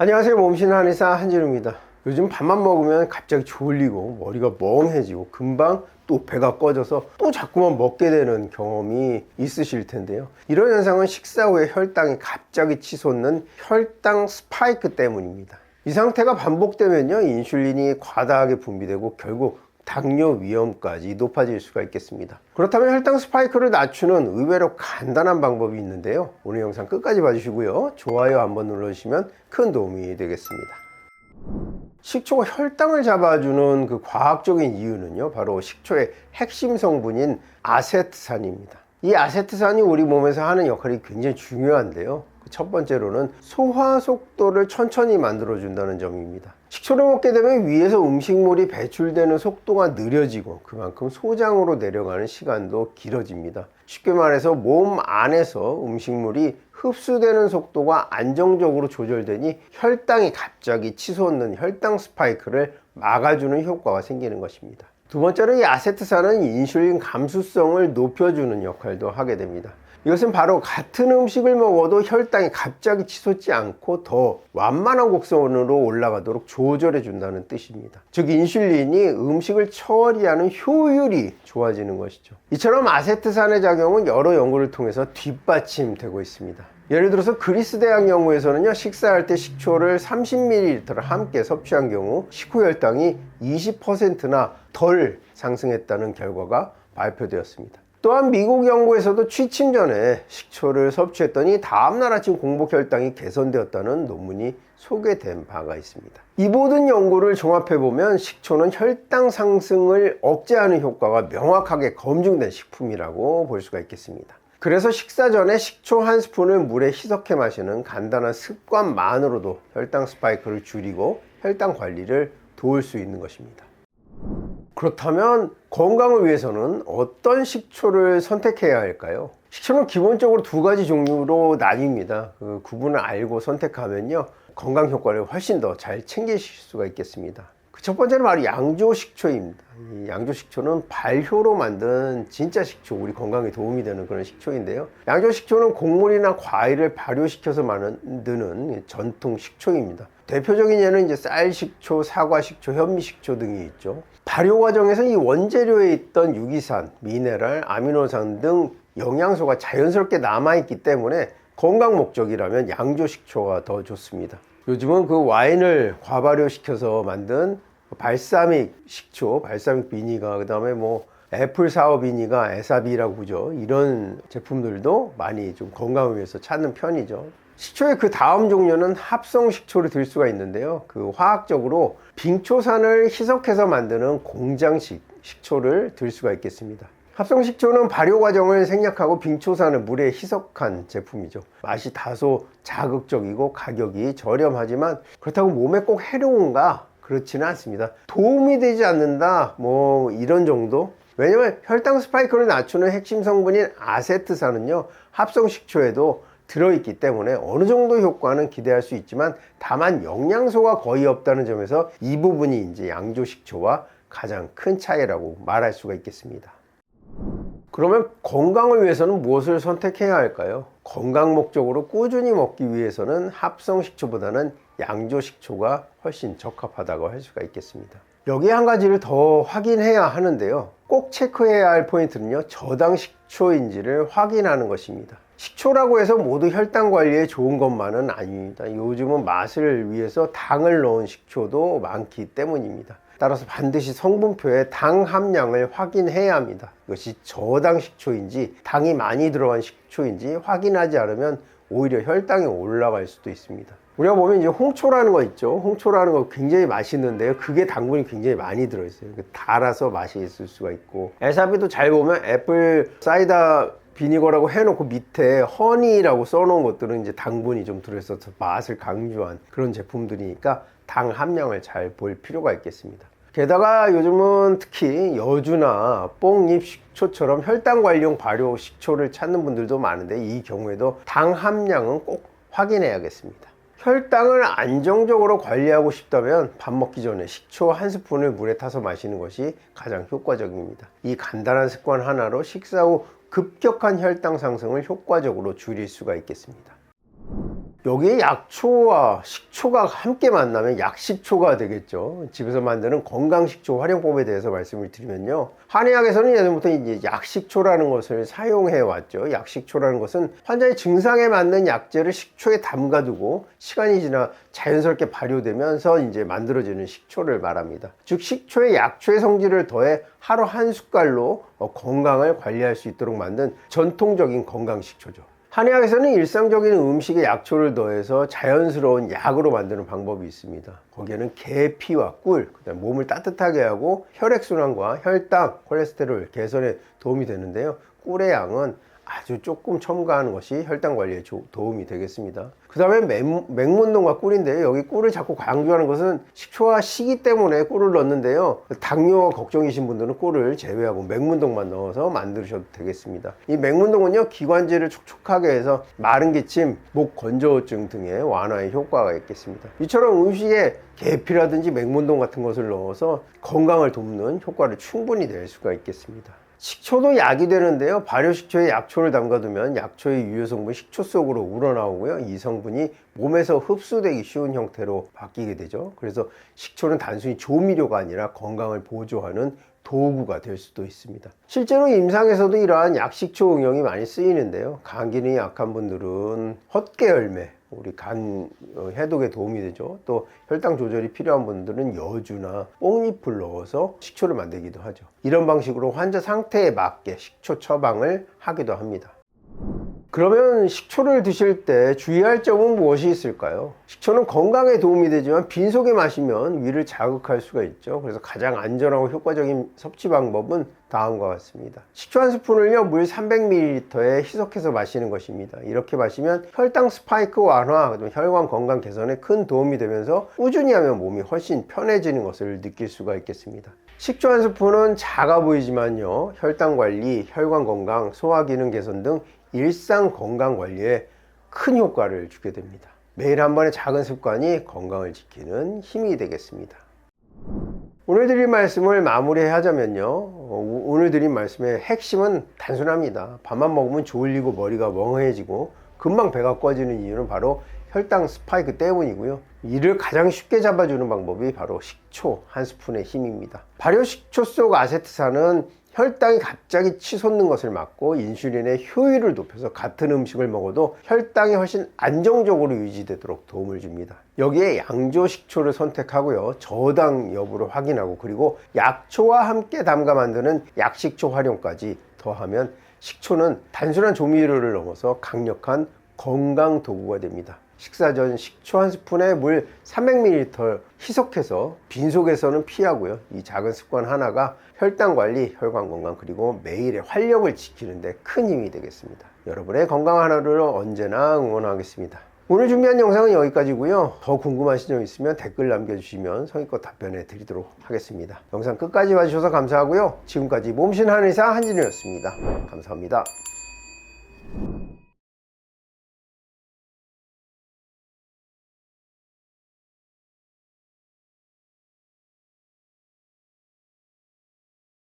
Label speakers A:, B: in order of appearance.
A: 안녕하세요. 몸신 한의사 한진우입니다. 요즘 밥만 먹으면 갑자기 졸리고 머리가 멍해지고 금방 또 배가 꺼져서 또 자꾸만 먹게 되는 경험이 있으실 텐데요. 이런 현상은 식사 후에 혈당이 갑자기 치솟는 혈당 스파이크 때문입니다. 이 상태가 반복되면요, 인슐린이 과다하게 분비되고 결국 당뇨 위험까지 높아질 수가 있겠습니다. 그렇다면 혈당 스파이크를 낮추는 의외로 간단한 방법이 있는데요. 오늘 영상 끝까지 봐주시고요. 좋아요 한번 눌러주시면 큰 도움이 되겠습니다. 식초가 혈당을 잡아주는 그 과학적인 이유는요, 바로 식초의 핵심 성분인 아세트산입니다. 이 아세트산이 우리 몸에서 하는 역할이 굉장히 중요한데요. 첫 번째로는 소화 속도를 천천히 만들어준다는 점입니다. 식초를 먹게 되면 위에서 음식물이 배출되는 속도가 느려지고 그만큼 소장으로 내려가는 시간도 길어집니다. 쉽게 말해서 몸 안에서 음식물이 흡수되는 속도가 안정적으로 조절되니 혈당이 갑자기 치솟는 혈당 스파이크를 막아주는 효과가 생기는 것입니다. 두 번째로 이 아세트산은 인슐린 감수성을 높여주는 역할도 하게 됩니다. 이것은 바로 같은 음식을 먹어도 혈당이 갑자기 치솟지 않고 더 완만한 곡선으로 올라가도록 조절해 준다는 뜻입니다. 즉 인슐린이 음식을 처리하는 효율이 좋아지는 것이죠. 이처럼 아세트산의 작용은 여러 연구를 통해서 뒷받침되고 있습니다. 예를 들어서 그리스 대학 연구에서는요, 식사할 때 식초를 30ml를 함께 섭취한 경우 식후 혈당이 20%나 덜 상승했다는 결과가 발표되었습니다. 또한 미국 연구에서도 취침 전에 식초를 섭취했더니 다음날 아침 공복 혈당이 개선되었다는 논문이 소개된 바가 있습니다. 이 모든 연구를 종합해보면 식초는 혈당 상승을 억제하는 효과가 명확하게 검증된 식품이라고 볼 수가 있겠습니다. 그래서 식사 전에 식초 한 스푼을 물에 희석해 마시는 간단한 습관만으로도 혈당 스파이크를 줄이고 혈당 관리를 도울 수 있는 것입니다. 그렇다면 건강을 위해서는 어떤 식초를 선택해야 할까요? 식초는 기본적으로 두 가지 종류로 나뉩니다. 그 구분을 알고 선택하면요, 건강 효과를 훨씬 더 잘 챙기실 수가 있겠습니다. 그 첫 번째는 바로 양조식초입니다. 이 양조식초는 발효로 만든 진짜 식초, 우리 건강에 도움이 되는 그런 식초인데요. 양조식초는 곡물이나 과일을 발효시켜서 만드는 전통 식초입니다. 대표적인 예는 이제 쌀식초, 사과식초, 현미식초 등이 있죠. 발효 과정에서 이 원재료에 있던 유기산, 미네랄, 아미노산 등 영양소가 자연스럽게 남아있기 때문에 건강 목적이라면 양조식초가 더 좋습니다. 요즘은 그 와인을 과발효시켜서 만든 발사믹 식초, 발사믹 비니가, 그 다음에 뭐 애플 사워 비니가 에사비라고 부르죠. 이런 제품들도 많이 좀 건강을 위해서 찾는 편이죠. 식초의 그 다음 종류는 합성 식초를 들 수가 있는데요. 그 화학적으로 빙초산을 희석해서 만드는 공장식 식초를 들 수가 있겠습니다. 합성 식초는 발효 과정을 생략하고 빙초산을 물에 희석한 제품이죠. 맛이 다소 자극적이고 가격이 저렴하지만 그렇다고 몸에 꼭 해로운가? 그렇지는 않습니다. 도움이 되지 않는다, 뭐 이런 정도? 왜냐면 혈당 스파이크를 낮추는 핵심 성분인 아세트산은요, 합성 식초에도 들어있기 때문에 어느 정도 효과는 기대할 수 있지만 다만 영양소가 거의 없다는 점에서 이 부분이 이제 양조식초와 가장 큰 차이라고 말할 수가 있겠습니다. 그러면 건강을 위해서는 무엇을 선택해야 할까요? 건강 목적으로 꾸준히 먹기 위해서는 합성 식초보다는 양조식초가 훨씬 적합하다고 할 수가 있겠습니다. 여기에 한 가지를 더 확인해야 하는데요, 꼭 체크해야 할 포인트는요, 저당 식초인지를 확인하는 것입니다. 식초라고 해서 모두 혈당 관리에 좋은 것만은 아닙니다. 요즘은 맛을 위해서 당을 넣은 식초도 많기 때문입니다. 따라서 반드시 성분표에 당 함량을 확인해야 합니다. 이것이 저당 식초인지 당이 많이 들어간 식초인지 확인하지 않으면 오히려 혈당이 올라갈 수도 있습니다. 우리가 보면 이제 홍초라는 거 있죠. 홍초라는 거 굉장히 맛있는데요, 그게 당분이 굉장히 많이 들어있어요. 달아서 맛이 있을 수가 있고, 에사비도 잘 보면 애플 사이다 비니거라고 해놓고 밑에 허니라고 써놓은 것들은 이제 당분이 좀 들어있어서 맛을 강조한 그런 제품들이니까 당 함량을 잘 볼 필요가 있겠습니다. 게다가 요즘은 특히 여주나 뽕잎 식초처럼 혈당 관리용 발효 식초를 찾는 분들도 많은데 이 경우에도 당 함량은 꼭 확인해야겠습니다. 혈당을 안정적으로 관리하고 싶다면 밥 먹기 전에 식초 한 스푼을 물에 타서 마시는 것이 가장 효과적입니다. 이 간단한 습관 하나로 식사 후 급격한 혈당 상승을 효과적으로 줄일 수가 있겠습니다. 여기에 약초와 식초가 함께 만나면 약식초가 되겠죠. 집에서 만드는 건강식초 활용법에 대해서 말씀을 드리면요, 한의학에서는 예전부터 이제 약식초라는 것을 사용해 왔죠. 약식초라는 것은 환자의 증상에 맞는 약재를 식초에 담가두고 시간이 지나 자연스럽게 발효되면서 이제 만들어지는 식초를 말합니다. 즉 식초에 약초의 성질을 더해 하루 한 숟갈로 건강을 관리할 수 있도록 만든 전통적인 건강식초죠. 한의학에서는 일상적인 음식에 약초를 더해서 자연스러운 약으로 만드는 방법이 있습니다. 거기에는 계피와 꿀, 그다음 몸을 따뜻하게 하고 혈액순환과 혈당, 콜레스테롤 개선에 도움이 되는데요. 꿀의 양은 아주 조금 첨가하는 것이 혈당 관리에 도움이 되겠습니다. 그 다음에 맹문동과 꿀인데요, 여기 꿀을 자꾸 강조하는 것은 식초와 시기 때문에 꿀을 넣는데요, 당뇨 걱정이신 분들은 꿀을 제외하고 맹문동만 넣어서 만드셔도 되겠습니다. 이 맹문동은요, 기관지를 촉촉하게 해서 마른 기침, 목 건조증 등의 완화에 효과가 있겠습니다. 이처럼 음식에 계피라든지 맹문동 같은 것을 넣어서 건강을 돕는 효과를 충분히 낼 수가 있겠습니다. 식초도 약이 되는데요, 발효식초에 약초를 담가두면 약초의 유효성분 식초 속으로 우러나오고요, 이 성분이 몸에서 흡수되기 쉬운 형태로 바뀌게 되죠. 그래서 식초는 단순히 조미료가 아니라 건강을 보조하는 도구가 될 수도 있습니다. 실제로 임상에서도 이러한 약식초 응용이 많이 쓰이는데요, 간 기능이 약한 분들은 헛개열매, 우리 간 해독에 도움이 되죠. 또 혈당 조절이 필요한 분들은 여주나 뽕잎을 넣어서 식초를 만들기도 하죠. 이런 방식으로 환자 상태에 맞게 식초 처방을 하기도 합니다. 그러면 식초를 드실 때 주의할 점은 무엇이 있을까요? 식초는 건강에 도움이 되지만 빈속에 마시면 위를 자극할 수가 있죠. 그래서 가장 안전하고 효과적인 섭취 방법은 다음과 같습니다. 식초 한 스푼을요, 물 300ml에 희석해서 마시는 것입니다. 이렇게 마시면 혈당 스파이크 완화, 혈관 건강 개선에 큰 도움이 되면서 꾸준히 하면 몸이 훨씬 편해지는 것을 느낄 수가 있겠습니다. 식초 한 스푼은 작아 보이지만요, 혈당 관리, 혈관 건강, 소화 기능 개선 등 일상 건강 관리에 큰 효과를 주게 됩니다. 매일 한 번의 작은 습관이 건강을 지키는 힘이 되겠습니다. 오늘 드린 말씀을 마무리하자면요, 오늘 드린 말씀의 핵심은 단순합니다. 밥만 먹으면 졸리고 머리가 멍해지고 금방 배가 꺼지는 이유는 바로 혈당 스파이크 때문이고요, 이를 가장 쉽게 잡아주는 방법이 바로 식초 한 스푼의 힘입니다. 발효식초 속 아세트산은 혈당이 갑자기 치솟는 것을 막고 인슐린의 효율을 높여서 같은 음식을 먹어도 혈당이 훨씬 안정적으로 유지되도록 도움을 줍니다. 여기에 양조식초를 선택하고요, 저당 여부를 확인하고, 그리고 약초와 함께 담가 만드는 약식초 활용까지 더하면 식초는 단순한 조미료를 넘어서 강력한 건강 도구가 됩니다. 식사 전 식초 한 스푼에 물 300ml 희석해서 빈속에서는 피하고요, 이 작은 습관 하나가 혈당 관리, 혈관 건강, 그리고 매일의 활력을 지키는 데 큰 힘이 되겠습니다. 여러분의 건강한 하루를 언제나 응원하겠습니다. 오늘 준비한 영상은 여기까지고요. 더 궁금하신 점 있으면 댓글 남겨주시면 성의껏 답변해 드리도록 하겠습니다. 영상 끝까지 봐주셔서 감사하고요. 지금까지 몸신 한의사 한진우였습니다. 감사합니다.